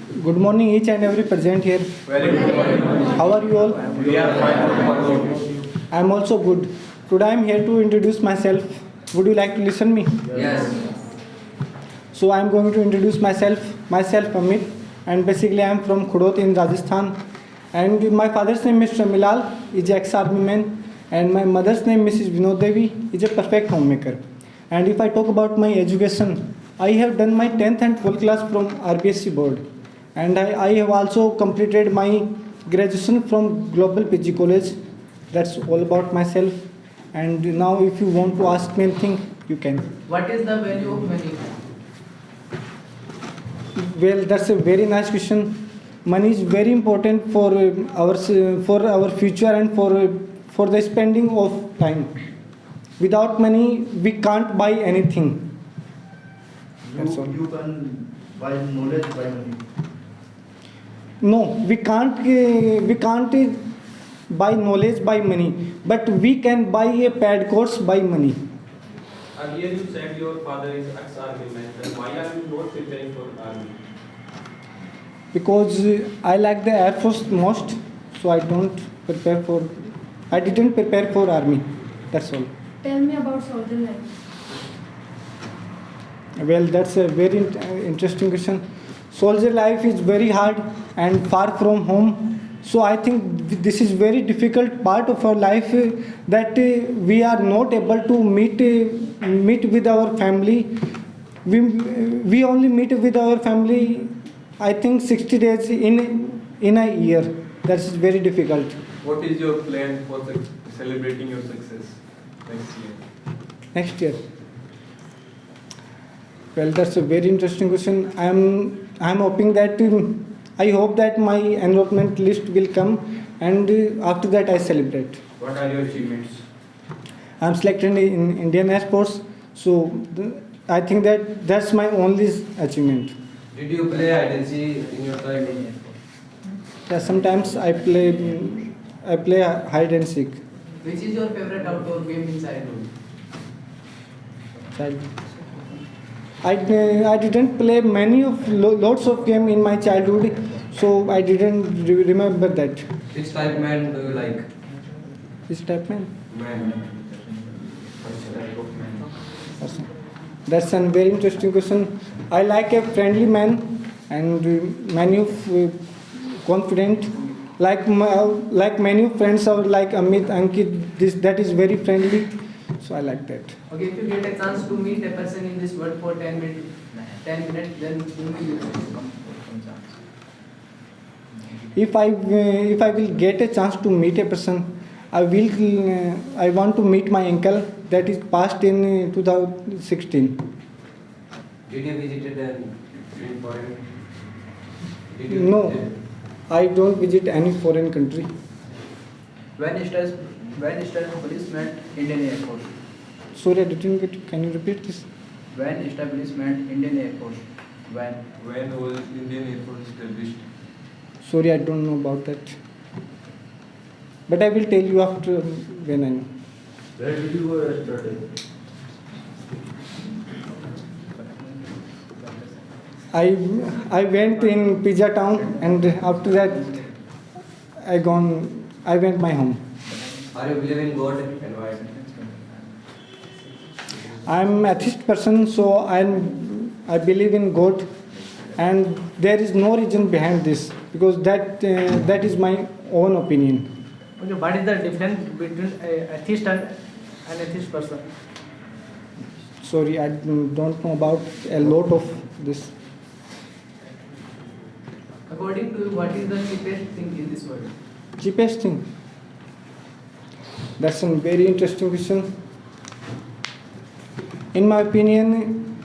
Good morning, each and every present here. Very good morning. How are you all? We are fine. I am also good. Today I am here to introduce myself. Would you like to listen me? Yes. So I am going to introduce myself. Myself Amit, and basically I am from Khudot in Rajasthan. And my father's name is Shamilal, is ex-army man, and my mother's name Mrs. Vinod Devi, is a perfect homemaker. And if I talk about my education, I have done my 10th and 12th class from RBSC board, and I have also completed my graduation from Global PG College. That's all about myself. And now, if you want to ask me anything, you can. What is the value of money? Well, that's a very nice question. Money is very important for our future and for the spending of time. Without money, we can't buy anything. That's all. You can buy knowledge by money. No, we can't buy knowledge by money, but we can buy a paid course by money. Earlier you said your father is ex-army man. Then why are you not preparing for army? Because I like the Air Force most, so I didn't prepare for army. That's all. Tell me about soldier life. Well, that's a very interesting question. Soldier life is very hard and far from home. So I think this is very difficult part of our life that we are not able to meet with our family. We only meet with our family, I think 60 days in a year. That's very difficult. What is your plan for celebrating your success next year? Next year. Well, that's a very interesting question. I'm hoping that I hope that my enrollment list will come, and after that I celebrate. What are your achievements? I'm selected in Indian Air Force, so I think that that's my only achievement. Did you play hide and seek in your time? Yeah, sometimes I play hide and seek. Which is your favorite outdoor game in childhood? I didn't play lots of game in my childhood, so I didn't remember that. Which type man do you like? This type man. Man. Which type of man? That's a very interesting question. I like a friendly man and many of confident. Like many of friends are like Amit, Ankit. That is very friendly. So I like that. Okay, if you get a chance to meet a person in this world for 10 minutes, then whom will you come? If I will get a chance to meet a person, I want to meet my uncle that is passed in 2016. Did you visit any foreign? No, I don't visit any foreign country. When establishment Indian Air Force? Sorry, I didn't get. Can you repeat this? When establishment Indian Air Force? When? When was Indian Air Force established? Sorry, I don't know about that. But I will tell you after when I know. Where did you go yesterday? I went in Pizza Town, and after that I went my home. Are you believe in God and why? I'm atheist person, so I believe in God, and there is no reason behind this because that is my own opinion. Okay, what is the difference between an atheist and an atheist person? Sorry, I don't know about a lot of this. According to you, what is the cheapest thing in this world? Cheapest thing? That's a very interesting question. In my opinion,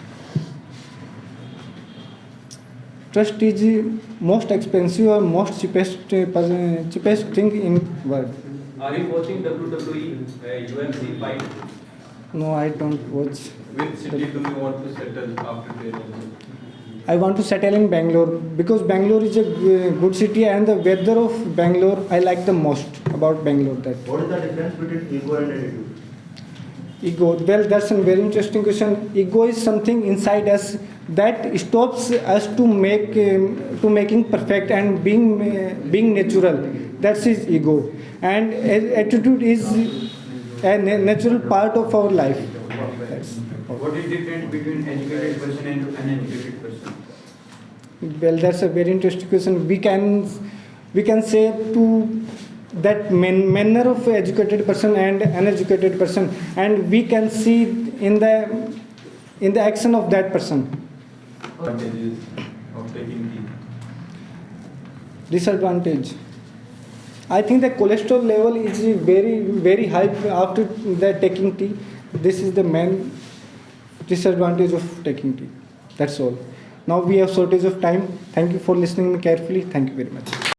trust is most expensive or most cheapest thing in world. Are you watching WWE UFC fight? No, I don't watch. Which city do you want to settle after 10 I want to settle in Bangalore because Bangalore is a good city and the weather of Bangalore I like the most about Bangalore. That What is the difference between ego and attitude? Ego. Well, that's a very interesting question. Ego is something inside us that stops us to making perfect and being natural. That's his ego. And attitude is a natural part of our life. That's What is the difference between educated person and uneducated person? Well, that's a very interesting question. We can say to that manner of educated person and uneducated person, and we can see in the action of that person. Advantages of taking tea. Disadvantage. I think the cholesterol level is very high after the taking tea. This is the main disadvantage of taking tea. That's all. Now we have shortage of time. Thank you for listening me carefully. Thank you very much.